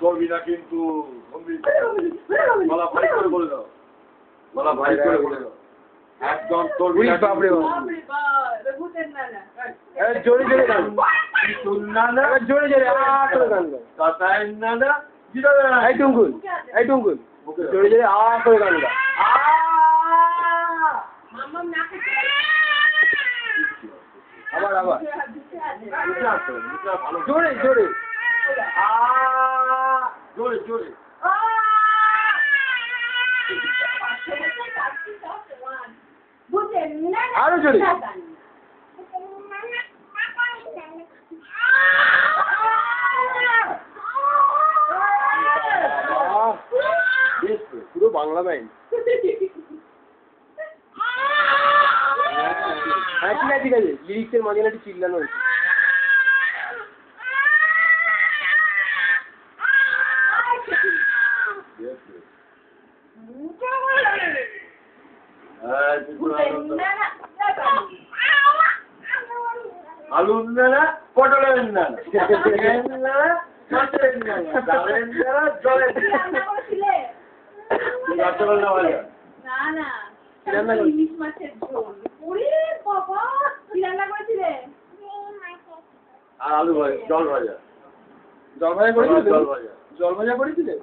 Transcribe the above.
করবি না কিন্তু বলা ভাই করে বলে দাও বলা ভাই করে বলে দাও একদম করবি না বাপরে জোরে জোরে গান শুননা না জোরে জোরে করে গান গাও কথাই না না জিরো এই টুঙ্কুল জোরে জোরে করে গান গাও মাম্মা নাকে আবার আবার ভালো জোরে জোরে জোরে জোরে আরো জোরে পুরো বাংলা বাইন হ্যাঁ ঠিক আছে লিরিক্সের মাঝে একটু চিল্লানো হয়েছে আলুর নানা পটলের নানা মাছের নানা ডালের নানা জলের নানা ইলিশ মাছের ঝোল ওরে বাবা কি রান্না করেছিলে আর আলু ভাজা জল ভাজা জল ভাজা করেছিলে জল ভাজা জল ভাজা করেছিলে